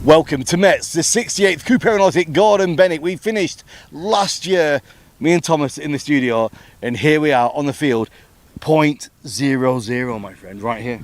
Welcome to Metz, the 68th Coupe Aéronautique Gordon Bennett. We finished last year, me and Thomas in the studio, and here we are on the field, 0.00, my friend, right here.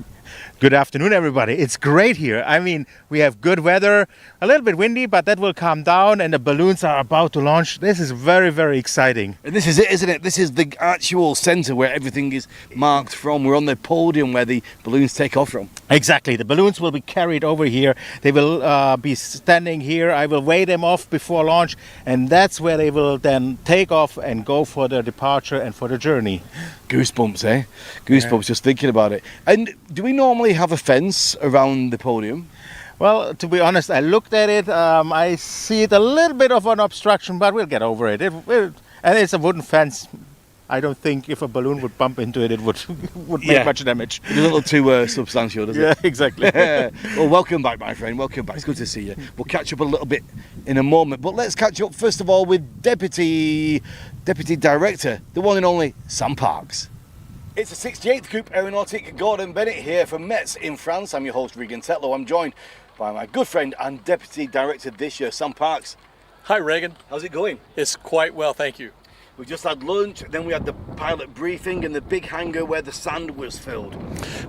Good afternoon, everybody. It's great here. I mean, we have good weather, a little bit windy, but that will calm down, and the balloons are about to launch. This is very, very exciting. And this is it, isn't it? This is the actual centre where everything is marked from. We're on the podium where the balloons take off from. Exactly. The balloons will be carried over here. They will be standing here. I will weigh them off before launch, and that's where they will then take off and go for their departure and for the journey. Goosebumps, eh? Goosebumps just thinking about it. And do we normally have a fence around the podium? Well, to be honest, I looked at it. I see it a little bit of an obstruction, but we'll get over it. And it's a wooden fence. I don't think if a balloon would bump into it, it would make much damage. It's a little too substantial, doesn't it? Yeah, exactly. Well, welcome back, my friend. Welcome back. It's good to see you. We'll catch up a little bit in a moment. But let's catch up, first of all, with Deputy Director, the one and only Sam Parks. It's the 68th Coupe Aéronautique Gordon Bennett here from Metz in France. I'm your host, Regan Tetlow. I'm joined by my good friend and Deputy Director this year, Sam Parks. Hi, Regan. How's it going? It's quite well, thank you. We just had lunch, then we had the pilot briefing and the big hangar where the sand was filled.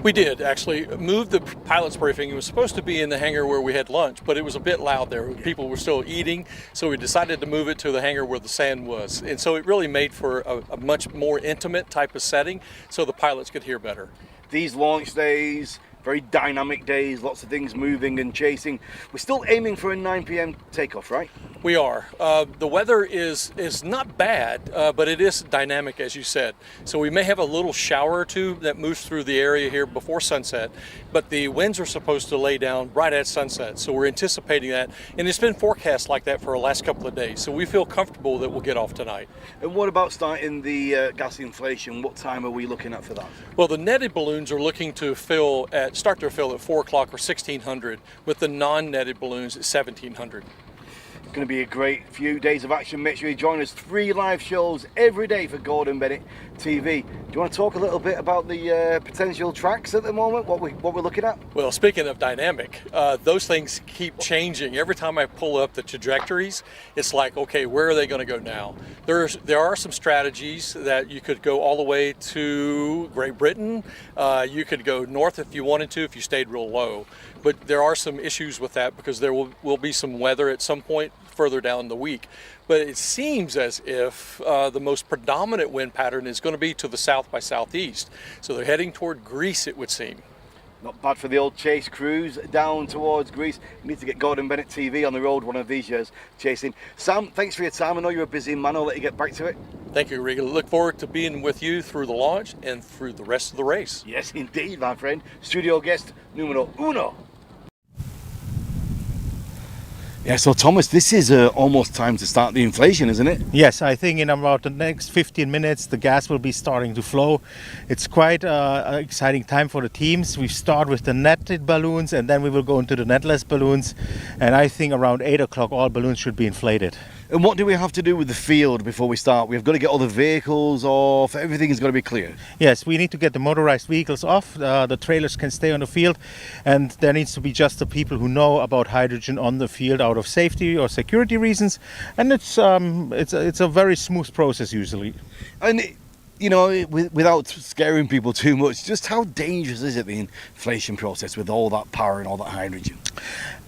We did actually move the pilot's briefing. It was supposed to be in the hangar where we had lunch, but it was a bit loud there. People were still eating, so we decided to move it to the hangar where the sand was. And so it really made for a much more intimate type of setting so the pilots could hear better. These launch days, very dynamic days, lots of things moving and chasing. We're still aiming for a 9 p.m. takeoff, right? We are. The weather is not bad, but it is dynamic, as you said. So we may have a little shower or two that moves through the area here before sunset, but the winds are supposed to lay down right at sunset. So we're anticipating that, and it's been forecast like that for the last couple of days. So we feel comfortable that we'll get off tonight. And what about starting the gas inflation? What time are we looking at for that? Well, the netted balloons are looking to start their fill at 4 o'clock or 1600, with the non-netted balloons at 1700. Going to be a great few days of action. Make sure you join us. 3 live shows every day for Gordon Bennett TV. Do you want to talk a little bit about the potential tracks at the moment? What we're looking at? Well, speaking of dynamic, those things keep changing. Every time I pull up the trajectories, it's like, okay, where are they going to go now? There are some strategies that you could go all the way to Great Britain. You could go north if you wanted to, if you stayed real low. But there are some issues with that because there will be some weather at some point further down the week. But it seems as if the most predominant wind pattern is going to be to the south by southeast. So they're heading toward Greece, it would seem. Not bad for the old chase cruise down towards Greece. We need to get Gordon Bennett TV on the road one of these years chasing. Sam, thanks for your time. I know you're a busy man. I'll let you get back to it. Thank you, Regan. Look forward to being with you through the launch and through the rest of the race. Yes, indeed, my friend. Studio guest numero uno. Yeah, so Thomas, this is almost time to start the inflation, isn't it? Yes, I think in about the next 15 minutes the gas will be starting to flow. It's quite an exciting time for the teams. We start with the netted balloons and then we will go into the netless balloons. And I think around 8 o'clock all balloons should be inflated. And what do we have to do with the field before we start? We've got to get all the vehicles off. Everything is going to be clear. Yes, we need to get the motorized vehicles off. The trailers can stay on the field, and there needs to be just the people who know about hydrogen on the field out of safety or security reasons. And it's a very smooth process usually. And you know, without scaring people too much, just how dangerous is it, the inflation process, with all that power and all that hydrogen?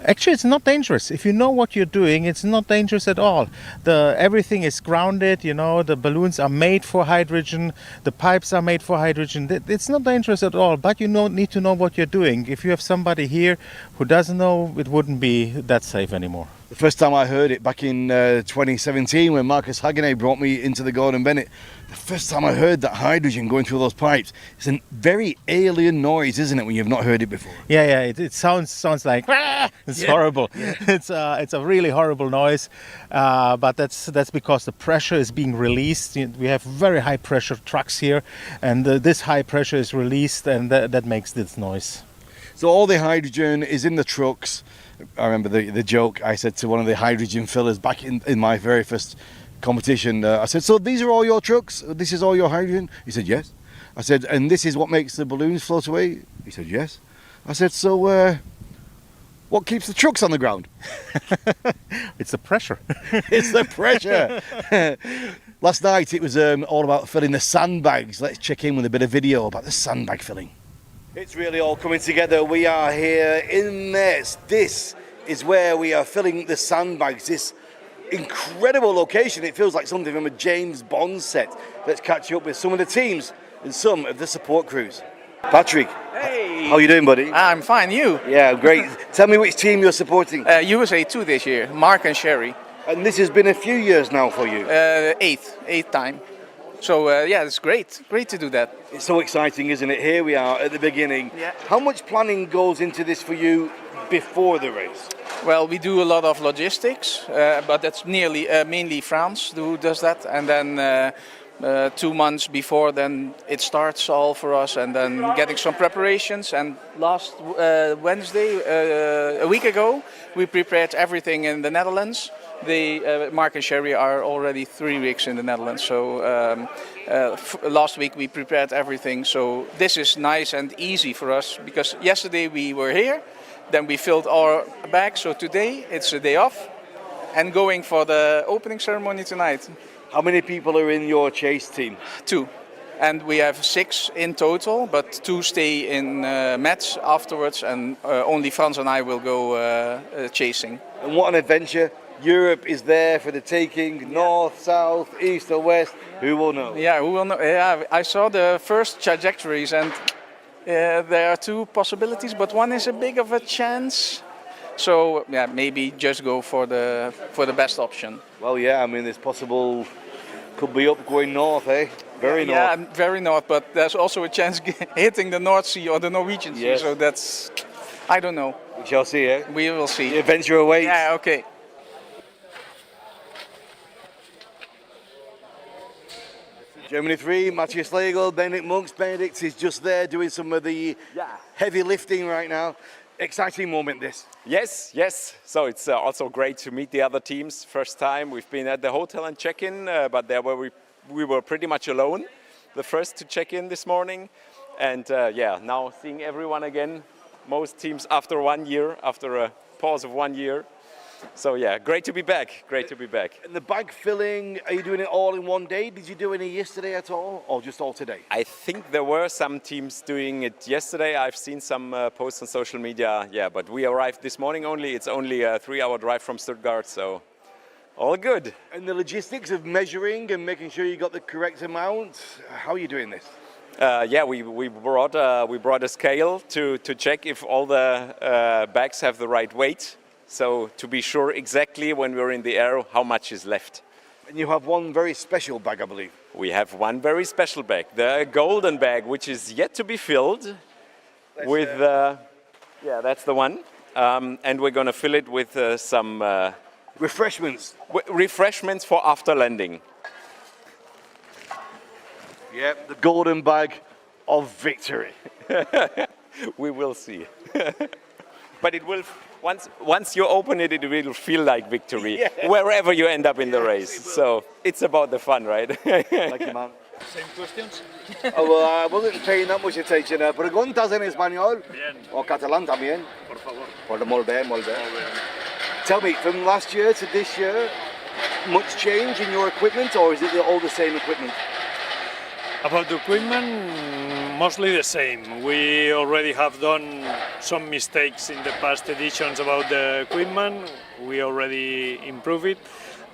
Actually, it's not dangerous. If you know what you're doing, it's not dangerous at all. Everything is grounded, you know, the balloons are made for hydrogen, the pipes are made for hydrogen. It's not dangerous at all, but you need to know what you're doing. If you have somebody here who doesn't know, it wouldn't be that safe anymore. The first time I heard it back in 2017 when Marcus Hagenay brought me into the Gordon Bennett, the first time I heard that hydrogen going through those pipes, it's a very alien noise, isn't it, when you've not heard it before? Yeah, it sounds like, ah! It's horrible. Yeah. It's a really horrible noise, but that's because the pressure is being released. We have very high pressure trucks here, and this high pressure is released, and that makes this noise. So all the hydrogen is in the trucks. I remember the joke I said to one of the hydrogen fillers back in my very first competition. I said, so these are all your trucks? This is all your hydrogen? He said, yes. I said, and this is what makes the balloons float away? He said, yes. I said, so What keeps the trucks on the ground? It's the pressure. It's the pressure. Last night it was all about filling the sandbags. Let's check in with a bit of video about the sandbag filling. It's really all coming together. We are here in Metz. This is where we are filling the sandbags. This incredible location. It feels like something from a James Bond set. Let's catch up with some of the teams and some of the support crews. Patrick, Hey! how are you doing, buddy? I'm fine, you? Yeah, great. Tell me which team you're supporting. USA 2 this year, Mark and Sherry. And this has been a few years now for you. Eighth time. So yeah, it's great to do that. It's so exciting, isn't it? Here we are at the beginning. Yeah. How much planning goes into this for you before the race? Well, we do a lot of logistics, but that's mainly France who does that. And then 2 months before, then it starts all for us, and then getting some preparations. And last Wednesday, a week ago, we prepared everything in the Netherlands. Mark and Sherry are already 3 weeks in the Netherlands, so last week we prepared everything. So this is nice and easy for us, because yesterday we were here, then we filled our bags, so today it's a day off, and going for the opening ceremony tonight. How many people are in your chase team? 2. And we have 6 in total, but 2 stay in Metz afterwards, and only Frans and I will go chasing. And what an adventure. Europe is there for the taking, north, south, east or west, who will know? Yeah, who will know? Yeah, I saw the first trajectories, and there are 2 possibilities, but one is a big of a chance. So yeah, maybe just go for the best option. Well, yeah, I mean, it's possible, could be up going north, eh? Very north. Yeah, very north, but there's also a chance hitting the North Sea or the Norwegian Sea, Yes. so that's, I don't know. We shall see, eh? We will see. The adventure awaits. Yeah, okay. Germany 3, Matthias Legel, Bennett Monks. Benedict is just there doing some of the heavy lifting right now. Exciting moment, this. Yes. So it's also great to meet the other teams. First time we've been at the hotel and check-in, but there we were pretty much alone. The first to check in this morning, and now seeing everyone again. Most teams after 1 year, after a pause of 1 year. So yeah, great to be back. And the bag filling, are you doing it all in one day? Did you do any yesterday at all, or just all today? I think there were some teams doing it yesterday. I've seen some posts on social media. Yeah, but we arrived this morning only. It's only a 3-hour drive from Stuttgart, so all good. And the logistics of measuring and making sure you got the correct amount, how are you doing this? We brought a scale to check if all the bags have the right weight. So to be sure exactly when we're in the air how much is left. And you have one very special bag, I believe. We have one very special bag, the golden bag, which is yet to be filled that's the one. And we're going to fill it with some refreshments. Refreshments for after landing. Yep, the golden bag of victory. We will see. But it will, once you open it, it will feel like victory, wherever you end up in the race. So it's about the fun, right? Thank you, man. Same questions? I wasn't paying that much attention. ¿Preguntas en español? Bien, O catalán también? por favor. Molt bé. Tell me, from last year to this year, much change in your equipment, or is it all the same equipment? About the equipment, mostly the same. We already have done some mistakes in the past editions about the equipment. We already improved it,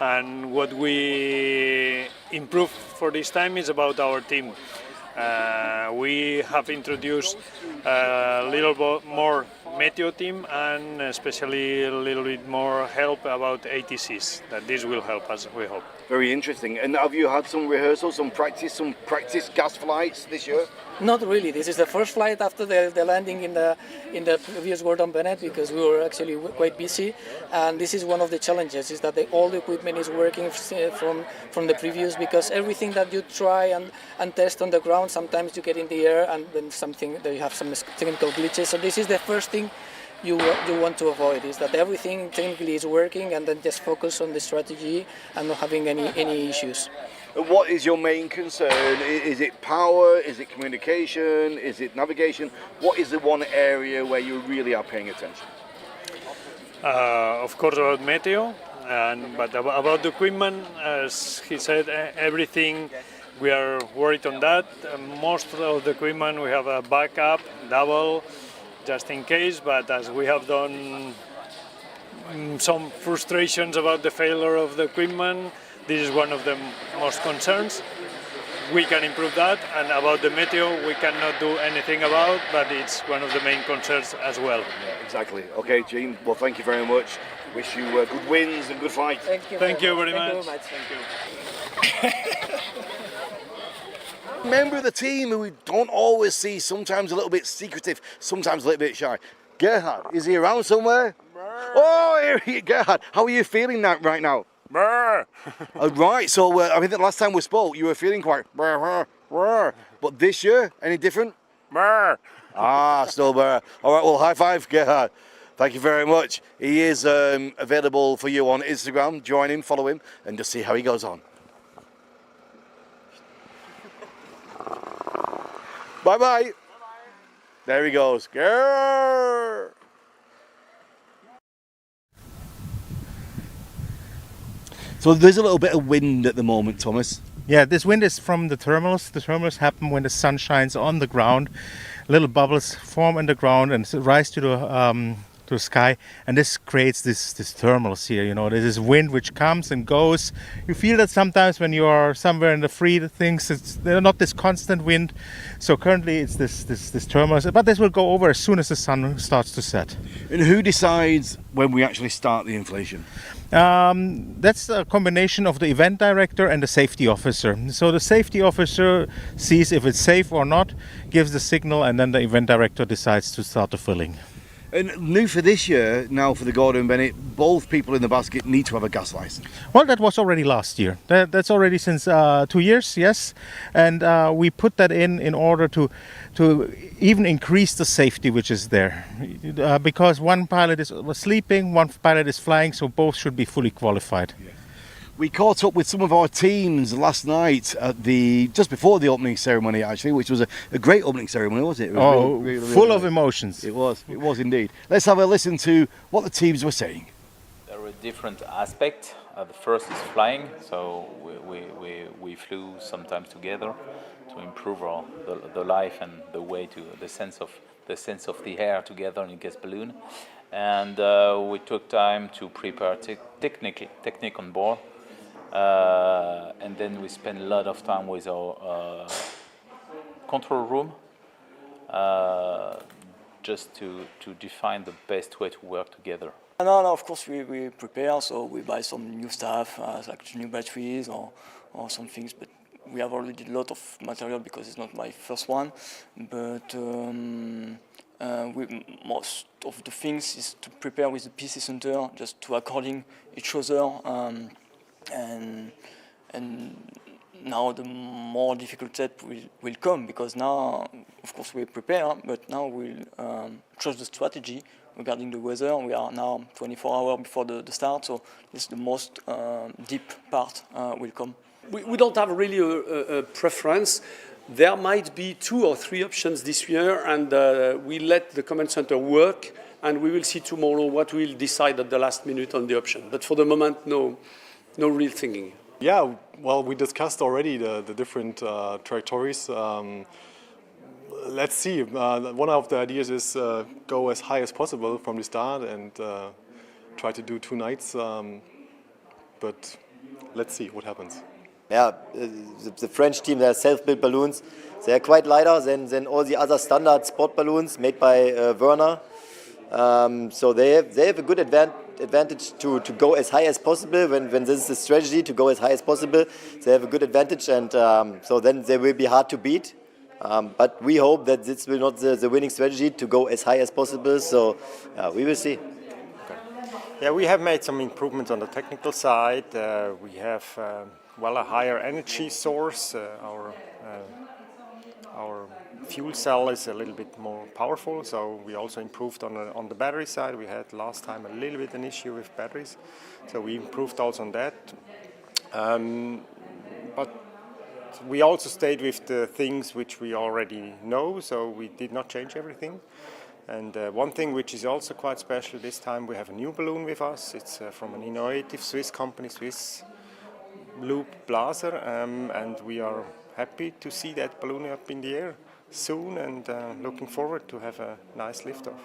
and what we improved for this time is about our team. We have introduced a little more Meteo team, and especially a little bit more help about ATCs. That this will help us, we hope. Very interesting. And have you had some rehearsals, some practice gas flights this year? Not really. This is the first flight after the landing in the previous Gordon Bennett, because we were actually quite busy. And this is one of the challenges: is that all the equipment is working from the previous, because everything that you try and test on the ground, sometimes you get in the air and then you have some technical glitches. So this is the first thing you want to avoid, is that everything technically is working, and then just focus on the strategy and not having any issues. And what is your main concern? Is it power? Is it communication? Is it navigation? What is the one area where you really are paying attention? Of course, about Meteo, but about the equipment, as he said, everything we are worried on that. Most of the equipment we have a backup, double, just in case. But as we have done some frustrations about the failure of the equipment, this is one of the most concerns. We can improve that, and about the Meteo we cannot do anything about, but it's one of the main concerns as well. Yeah, exactly. Okay, Gene, well, thank you very much. Wish you good wins and good fight. Thank you very much. Member of the team who we don't always see, sometimes a little bit secretive, sometimes a little bit shy. Gerhard, is he around somewhere? Oh, here he is. Gerhard, how are you feeling right now? Right, so I think the last time we spoke, you were feeling quite but this year, any different? Still All right, well, high five, Gerhard. Thank you very much. He is available for you on Instagram. Join him, follow him, and just see how he goes on. Bye-bye. There he goes. Gerhard. So there's a little bit of wind at the moment, Thomas. Yeah, this wind is from the thermals. The thermals happen when the sun shines on the ground. Little bubbles form in the ground and rise to the sky, and this creates this thermals here. You know, there's this wind which comes and goes. You feel that sometimes when you are somewhere in the free things. They're not this constant wind. So currently it's this thermals, but this will go over as soon as the sun starts to set. And who decides when we actually start the inflation? That's a combination of the event director and the safety officer. So the safety officer sees if it's safe or not, gives the signal, and then the event director decides to start the filling. And new for this year, now for the Gordon Bennett, both people in the basket need to have a gas license. Well, that was already last year. That's already since 2 years, yes. And we put that in order to even increase the safety which is there. Because one pilot was sleeping, one pilot is flying, so both should be fully qualified. Yeah. We caught up with some of our teams last night at just before the opening ceremony, actually, which was a great opening ceremony, wasn't it? It was really full of emotions. It was indeed. Let's have a listen to what the teams were saying. There were different aspects. The first is flying, so we flew sometimes together to improve the life and the way to the sense of the air together in a gas balloon, and we took time to prepare technique on board. And then we spent a lot of time with our control room just to define the best way to work together. No, of course we prepare, so we buy some new stuff, like new batteries or some things, but we have already a lot of material because it's not my first one, but most of the things is to prepare with the PC center, just to according each other. And now the more difficult step will come, because now, of course, we prepare, but now we'll trust the strategy regarding the weather. We are now 24 hours before the start, so this is the most deep part will come. We don't have really a preference. There might be 2 or 3 options this year, and we let the command center work, and we will see tomorrow what we'll decide at the last minute on the option. But for the moment, no real thinking. Yeah, well, we discussed already the different trajectories. Let's see. One of the ideas is go as high as possible from the start and try to do 2 nights. But let's see what happens. Yeah, the French team, they are self-built balloons. They are quite lighter than all the other standard sport balloons made by Werner. So they have a good advantage to go as high as possible. When this is the strategy, to go as high as possible, they have a good advantage, and so then they will be hard to beat. But we hope that this will not the winning strategy, to go as high as possible. So we will see. Okay. Yeah, we have made some improvements on the technical side. We have a higher energy source. Our fuel cell is a little bit more powerful, so we also improved on the battery side. We had last time a little bit an issue with batteries, so we improved also on that. But we also stayed with the things which we already know, so we did not change everything. And one thing which is also quite special this time, we have a new balloon with us. It's from an innovative Swiss company, Swiss Loop Blaser, and we are happy to see that balloon up in the air soon, and looking forward to have a nice liftoff.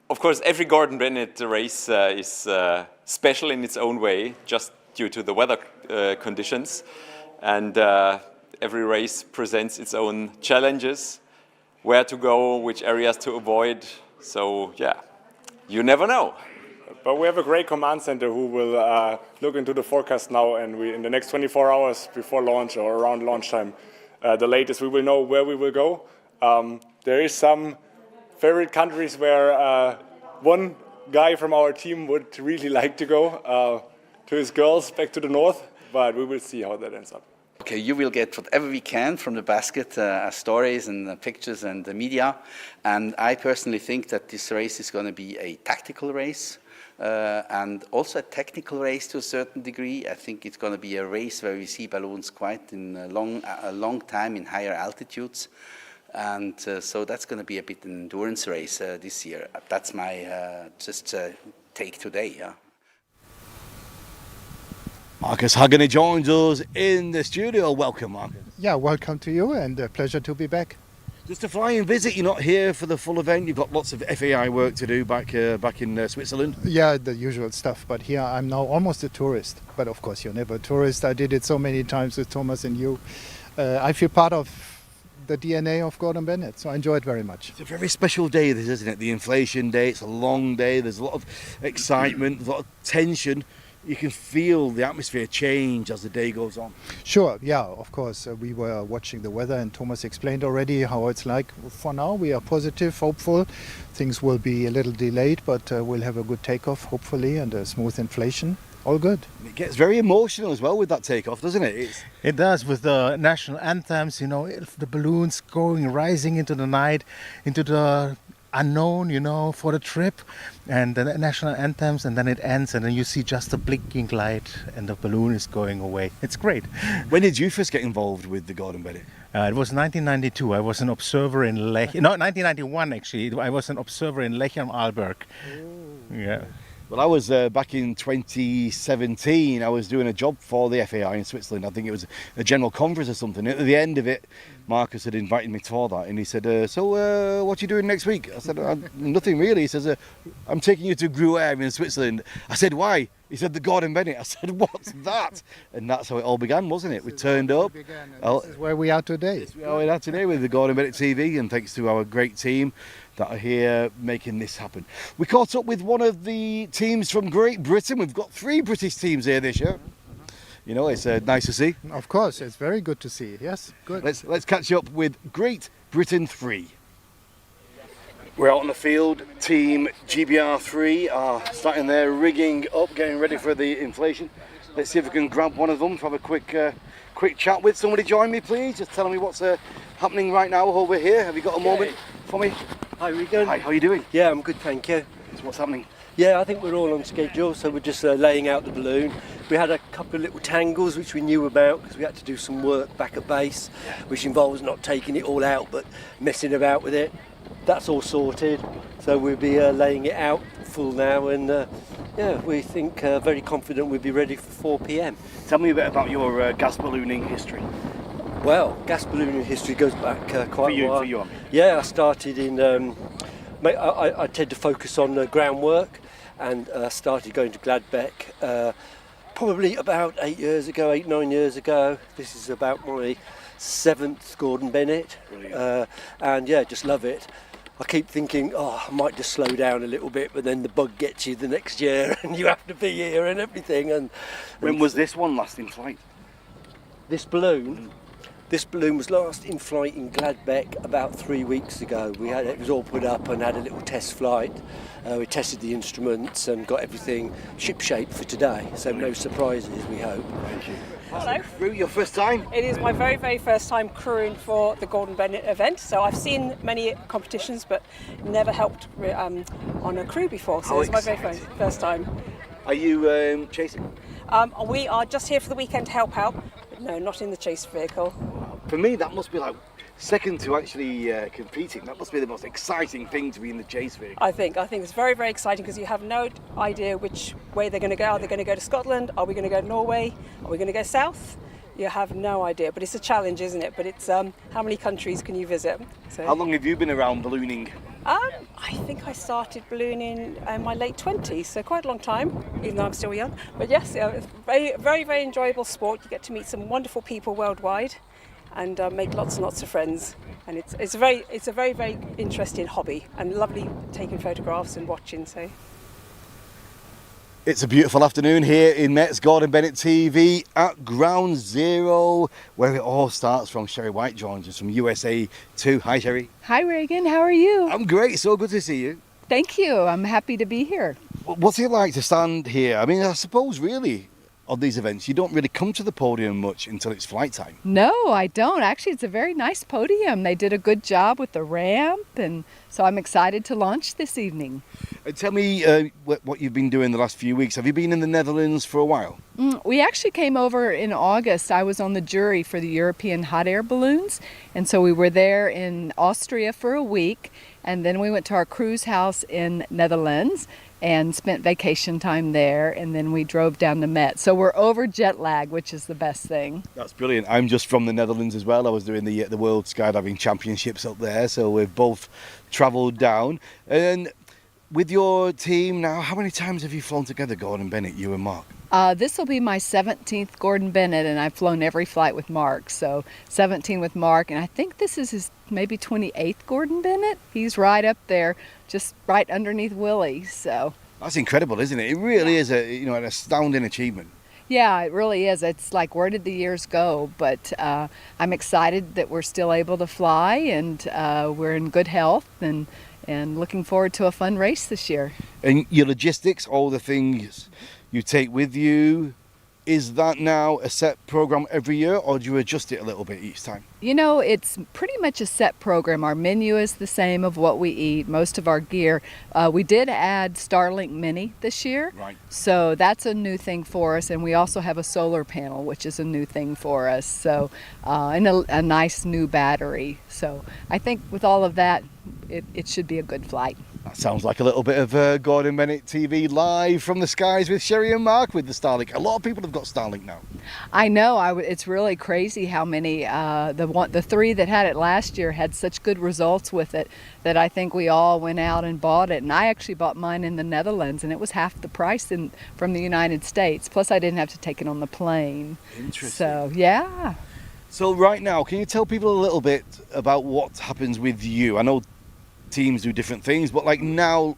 Of course, every Gordon Bennett race is special in its own way, just due to the weather conditions, and every race presents its own challenges, where to go, which areas to avoid. So yeah, you never know. But we have a great command center who will look into the forecast now, and in the next 24 hours before launch or around launch time, the latest, we will know where we will go. There is some favorite countries where one guy from our team would really like to go to his girls back to the north, but we will see how that ends up. Okay, you will get whatever we can from the basket, stories and pictures and the media. And I personally think that this race is going to be a tactical race and also a technical race to a certain degree. I think it's going to be a race where we see balloons quite in a long time in higher altitudes. And so that's going to be a bit an endurance race this year. That's my take today. Yeah. Marcus Haggany joins us in the studio. Welcome, Marcus. Yeah, welcome to you, and a pleasure to be back. Just a flying visit. You're not here for the full event. You've got lots of FAI work to do back in Switzerland. Yeah, the usual stuff. But here I'm now almost a tourist. But of course, you're never a tourist. I did it so many times with Thomas and you. I feel part of the DNA of Gordon Bennett, so I enjoy it very much. It's a very special day, this, isn't it? The inflation day. It's a long day. There's a lot of excitement, a lot of tension. You can feel the atmosphere change as the day goes on. Sure, yeah, of course. We were watching the weather, and Thomas explained already how it's like. For now, we are positive, hopeful. Things will be a little delayed, but we'll have a good takeoff, hopefully, and a smooth inflation. All good. It gets very emotional as well with that takeoff, doesn't it? It does, with the national anthems, you know, the balloons rising into the night, into the unknown, you know, for the trip, and the national anthems, and then it ends, and then you see just a blinking light, and the balloon is going away. It's great. When did you first get involved with the Gordon Bennett? It was 1992. I was an observer in Lech. No, 1991 actually. I was an observer in Lech am Arlberg. Yeah. Well, I was back in 2017. I was doing a job for the FAI in Switzerland. I think it was a general conference or something. At the end of it, Marcus had invited me for that, and he said, so what are you doing next week? I said, nothing really. He says, I'm taking you to Gruyere in Switzerland. I said, why? He said, the Gordon Bennett. I said, what's that? And that's how it all began, wasn't it? We turned up. This is where we are today. This is where we are today with the Gordon Bennett TV, and thanks to our great team that are here making this happen. We caught up with one of the teams from Great Britain. We've got 3 British teams here this year. You know, it's nice to see. Of course, it's very good to see. Yes, good. Let's catch up with Great Britain 3. We're out on the field. Team GBR 3 are starting their rigging up, getting ready for the inflation. Let's see if we can grab one of them to have a quick chat with. Somebody join me, please. Just tell me what's happening right now over here. Have you got a moment for me? Hi, Regan. Hi, how are you doing? Yeah, I'm good, thank you. So what's happening? Yeah, I think we're all on schedule, so we're just laying out the balloon. We had a couple of little tangles which we knew about because we had to do some work back at base, which involves not taking it all out but messing about with it. That's all sorted, so we'll be laying it out full now, and yeah, we think very confident we'll be ready for 4 p.m. Tell me a bit about your gas ballooning history. Well, gas ballooning history goes back quite a while. For you, I mean. Yeah, I started in. I tend to focus on groundwork, and started going to Gladbeck probably about 8, 9 years ago. This is about my 7th Gordon Bennett, and yeah, just love it. I keep thinking, I might just slow down a little bit, but then the bug gets you the next year, and you have to be here and everything. And when was this one last in flight? This balloon. This balloon was last in flight in Gladbeck about 3 weeks ago. It was all put up and had a little test flight. We tested the instruments and got everything ship-shape for today, so no surprises, we hope. Thank you. Hello. Your first time? It is my very, very first time crewing for the Gordon Bennett event. So I've seen many competitions, but never helped on a crew before. So it's my very first time. Are you chasing? We are just here for the weekend to help out. But no, not in the chase vehicle. For me, that must be like second to actually competing. That must be the most exciting thing to be in the J Sphere. I think it's very, very exciting because you have no idea which way they're going to go. Are they going to go to Scotland? Are we going to go to Norway? Are we going to go south? You have no idea, but it's a challenge, isn't it? But it's how many countries can you visit? So, how long have you been around ballooning? I think I started ballooning in my late 20s, so quite a long time, even though I'm still young. But yes, it's very, very, very enjoyable sport. You get to meet some wonderful people worldwide and make lots and lots of friends. And it's a very, very interesting hobby and lovely taking photographs and watching. So. It's a beautiful afternoon here in Met's Gordon Bennett TV at Ground Zero, where it all starts from. Sherry White joins us from USA 2. Hi, Sherry. Hi, Reagan. How are you? I'm great. So good to see you. Thank you. I'm happy to be here. What's it like to stand here? I mean, I suppose really on these events, you don't really come to the podium much until it's flight time. No, I don't. Actually, it's a very nice podium. They did a good job with the ramp, and so I'm excited to launch this evening. Tell me what you've been doing the last few weeks. Have you been in the Netherlands for a while? We actually came over in August. I was on the jury for the European hot air balloons, and so we were there in Austria for a week, and then we went to our cruise house in Netherlands and spent vacation time there, and then we drove down to Met. So we're over jet lag, which is the best thing. That's brilliant. I'm just from the Netherlands as well. I was doing the World Skydiving Championships up there, so we've both travelled down. And with your team now, how many times have you flown together, Gordon Bennett, you and Mark? This will be my 17th Gordon Bennett, and I've flown every flight with Mark. So 17 with Mark, and I think this is his maybe 28th Gordon Bennett. He's right up there, just right underneath Willie. So that's incredible, isn't it? It really is an astounding achievement. Yeah, it really is. It's like, where did the years go? But I'm excited that we're still able to fly, and we're in good health, and looking forward to a fun race this year. And your logistics, all the things you take with you, is that now a set program every year, or do you adjust it a little bit each time? You know, it's pretty much a set program. Our menu is the same of what we eat, most of our gear. We did add Starlink Mini this year, right. So that's a new thing for us, and we also have a solar panel, which is a new thing for us, so and a nice new battery. So I think with all of that, it should be a good flight. That sounds like a little bit of Gordon Bennett TV live from the skies with Sherry and Mark with the Starlink. A lot of people have got Starlink now. I know. It's really crazy how many, the three that had it last year had such good results with it that I think we all went out and bought it. And I actually bought mine in the Netherlands, and it was half the price from the United States. Plus, I didn't have to take it on the plane. Interesting. So, yeah. So right now, can you tell people a little bit about what happens with you? I know teams do different things, but like now,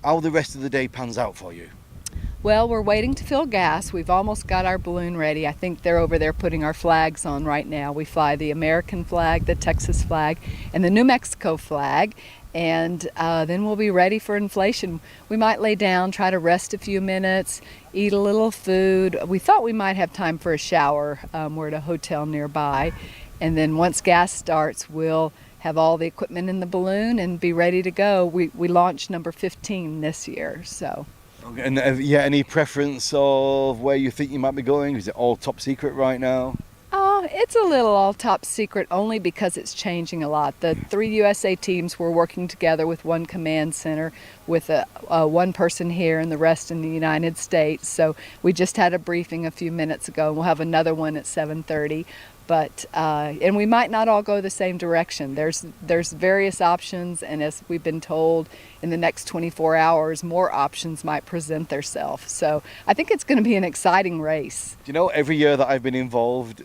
how the rest of the day pans out for you? Well, we're waiting to fill gas. We've almost got our balloon ready. I think they're over there putting our flags on right now. We fly the American flag, the Texas flag, and the New Mexico flag, and then we'll be ready for inflation. We might lay down, try to rest a few minutes, eat a little food. We thought we might have time for a shower. We're at a hotel nearby, and then once gas starts, we'll have all the equipment in the balloon and be ready to go. We launched number 15 this year, so. Okay. And any preference of where you think you might be going? Is it all top secret right now? It's a little all top secret only because it's changing a lot. The 3 USA teams were working together with one command center with one person here and the rest in the United States. So we just had a briefing a few minutes ago, and we'll have another one at 7:30. But and we might not all go the same direction. There's various options, and as we've been told, in the next 24 hours, more options might present themselves. So I think it's going to be an exciting race. You know, every year that I've been involved,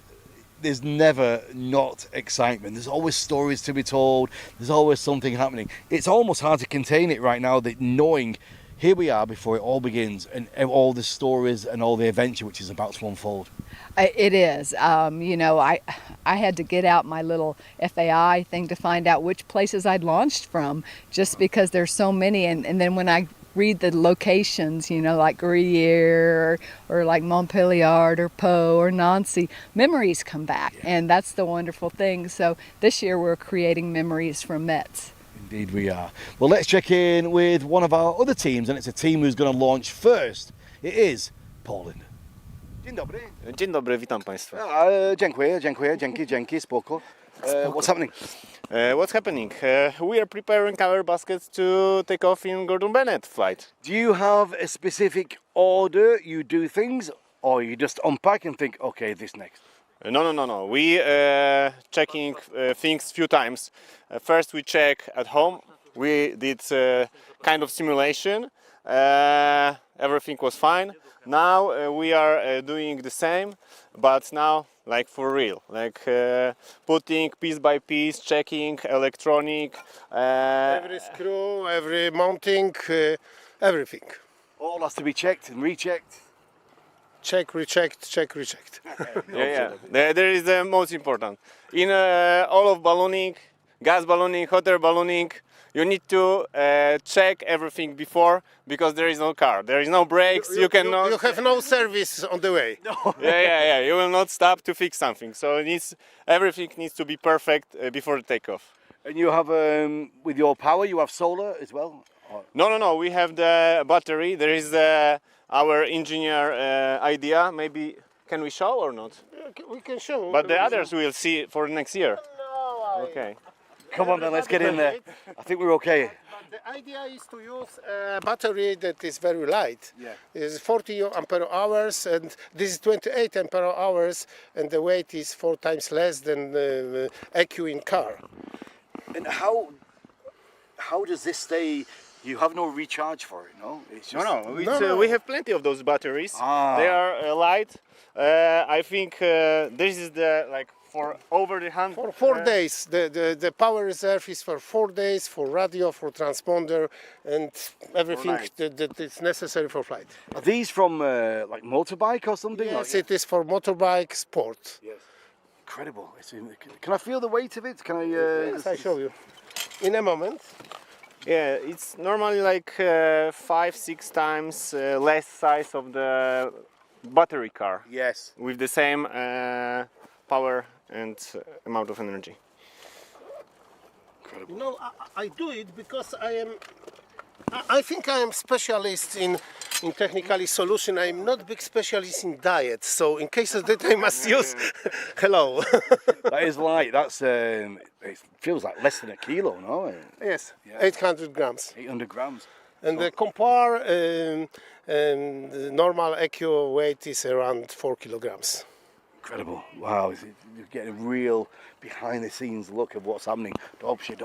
there's never not excitement. There's always stories to be told. There's always something happening. It's almost hard to contain it right now, that knowing here we are before it all begins, and all the stories and all the adventure which is about to unfold. It is. You know, I had to get out my little FAI thing to find out which places I'd launched from, just because there's so many. And then when I read the locations, you know, like Gruyere or like Montpellier or Pau or Nancy, memories come back. Yeah. And that's the wonderful thing. So this year we're creating memories from Metz. Indeed we are. Well, let's check in with one of our other teams, and it's a team who's going to launch first. It is Poland. Dzień dobry. Dzień dobry, witam Państwa. Dzięki, spoko. What's happening? What's happening? We are preparing our baskets to take off in Gordon Bennett flight. Do you have a specific order you do things, or you just unpack and think, okay, this next? No. We checking things few times. First we check at home. We did kind of simulation. Everything was fine. Now we are doing the same, but now like for real, like putting piece by piece, checking electronic. Every screw, every mounting, everything. All has to be checked and rechecked. Check, rechecked, check, rechecked. Yeah. There is the most important. In all of ballooning, gas ballooning, hot air ballooning, you need to check everything before, because there is no car, there is no brakes. You cannot. You have no service on the way. No. Yeah. You will not stop to fix something. So everything needs to be perfect before the takeoff. And you have, with your power, you have solar as well? No. We have the battery. There is our engineer idea. Maybe can we show or not? We can show. But the others will see for next year. Okay. Come on then, let's get in there. I think we're okay. The idea is to use a battery that is very light. Yeah. It's 40 ampere hours, and this is 28 ampere hours, and the weight is 4 times less than EQ in car. And how does this stay? You have no recharge for it, no? It's just... No. We have plenty of those batteries. They are light. I think this is the for over the hand. For 4 days. The power reserve is for 4 days for radio, for transponder, and everything that is necessary for flight. Are these from like motorbike or something? Yes, it is for motorbike sport. Yes. Incredible. Can I feel the weight of it? Can I? Yes, I show you. In a moment. Yeah, it's normally like 5-6 times less size of the battery car. Yes. With the same power and amount of energy. You know, I do it because I think I am specialist in technically solution. I'm not big specialist in diet, so in case of that I must use. Hello. That is light. That's it feels like less than a kilo, no? Yes, yeah. 800 grams. 800 grams. And the compare the normal EQ weight is around 4 kilograms. Incredible. Wow, you're getting a real behind the scenes look of what's happening. Dobrze.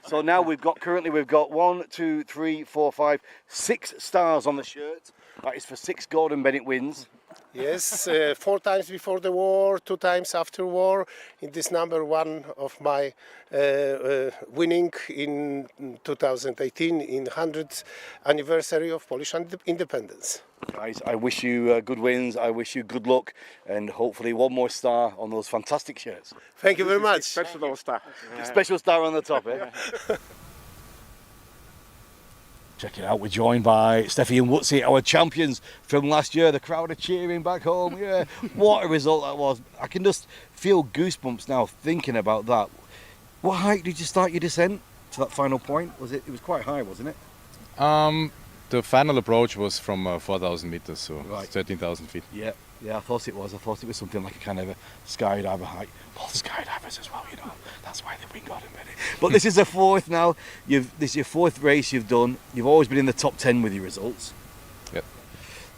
So now we've got 1, 2, 3, 4, 5, 6 stars on the shirt. That is for 6 Gordon Bennett wins. Yes, 4 times before the war, 2 times after war. In this number, one of my winning in 2018 in 100th anniversary of Polish independence. Guys, I wish you good wins. I wish you good luck, and hopefully one more star on those fantastic shirts. Thank you very much. Special star. Special star on the top, eh? Check it out, we're joined by Steffi and Wootsy, our champions from last year. The crowd are cheering back home. Yeah, what a result that was. I can just feel goosebumps now thinking about that. What height did you start your descent to that final point? It was quite high, wasn't it? The final approach was from 4,000 meters, so Right. 13,000 feet. Yeah, I thought it was. I thought it was something like a kind of a skydiver height. All the skydivers as well, you know. That's why they win Gordon Bennett. But this is the 4th now. This is your 4th race you've done. You've always been in the top 10 with your results. Yep.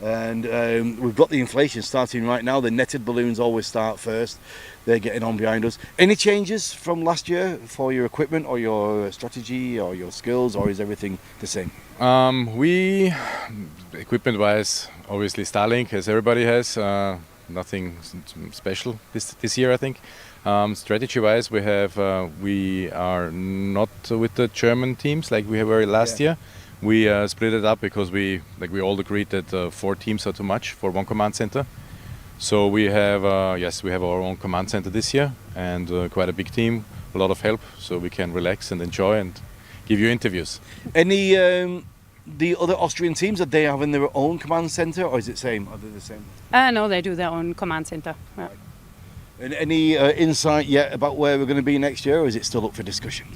And we've got the inflation starting right now. The netted balloons always start first. They're getting on behind us. Any changes from last year for your equipment or your strategy or your skills, or is everything the same? We, equipment-wise, obviously Starlink, as everybody has. Nothing special this year, I think. Strategy-wise, we are not with the German teams like we were last year. We split it up because we all agreed that 4 teams are too much for one command center. So we have our own command center this year, and quite a big team, a lot of help, so we can relax and enjoy and give you interviews. Any the other Austrian teams, are they having their own command center, or is it same? Are they the same? No, they do their own command center. Yeah. And any insight yet about where we're going to be next year, or is it still up for discussion?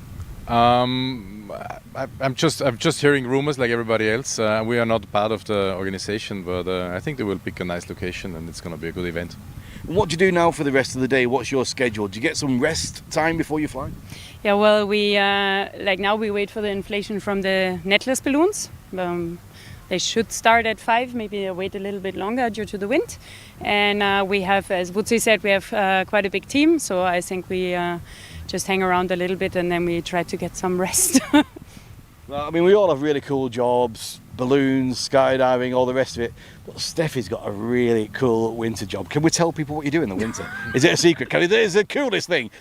I'm just hearing rumors like everybody else. We are not part of the organization, but I think they will pick a nice location and it's going to be a good event. What do you do now for the rest of the day? What's your schedule? Do you get some rest time before you fly? Yeah, well, we like now we wait for the inflation from the netless balloons. They should start at 5, maybe wait a little bit longer due to the wind. And we have, as Butzi said, we have quite a big team, so I think we just hang around a little bit and then we try to get some rest. Well, I mean, we all have really cool jobs, balloons, skydiving, all the rest of it. But Steffi's got a really cool winter job. Can we tell people what you do in the winter? Is it a secret? It's the coolest thing.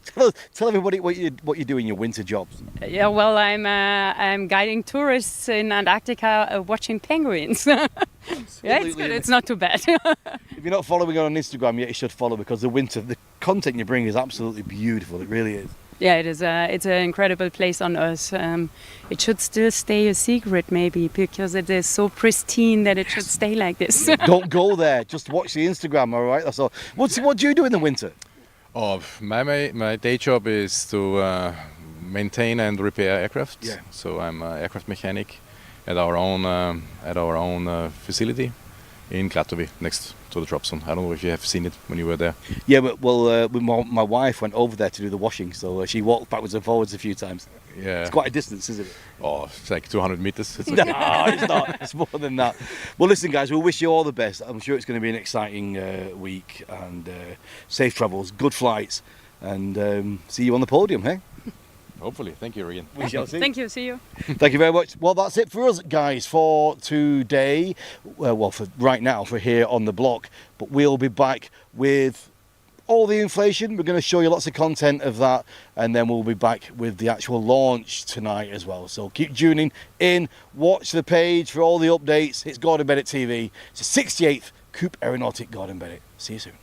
Tell everybody what you do in your winter jobs. Yeah, well, I'm guiding tourists in Antarctica watching penguins. Yeah, it's good. It's not too bad. If you're not following her on Instagram yet, you should follow, because the content you bring is absolutely beautiful. It really is. Yeah, it is. It's an incredible place on Earth. It should still stay a secret, maybe, because it is so pristine that it should stay like this. Don't go there. Just watch the Instagram, all right? That's all. What do you do in the winter? Oh, my day job is to maintain and repair aircraft. Yeah. So I'm an aircraft mechanic at our own facility in Klatovy, next to the drop zone. I don't know if you have seen it when you were there. Yeah, but my wife went over there to do the washing, so she walked backwards and forwards a few times. Yeah. It's quite a distance, isn't it? Oh, it's like 200 meters. No, it's not. It's more than that. Well, listen, guys, we'll wish you all the best. I'm sure it's going to be an exciting week, and safe travels, good flights, and see you on the podium, hey? Hopefully. Thank you, Regan. We shall see. Thank you. See you. Thank you very much. Well, that's it for us, guys, for today. Well, for right now, for here on the block. But we'll be back with all the inflation. We're going to show you lots of content of that, and then we'll be back with the actual launch tonight as well. So keep tuning in. Watch the page for all the updates. It's Gordon Bennett TV. It's the 68th Coupe Aéronautique Gordon Bennett. See you soon.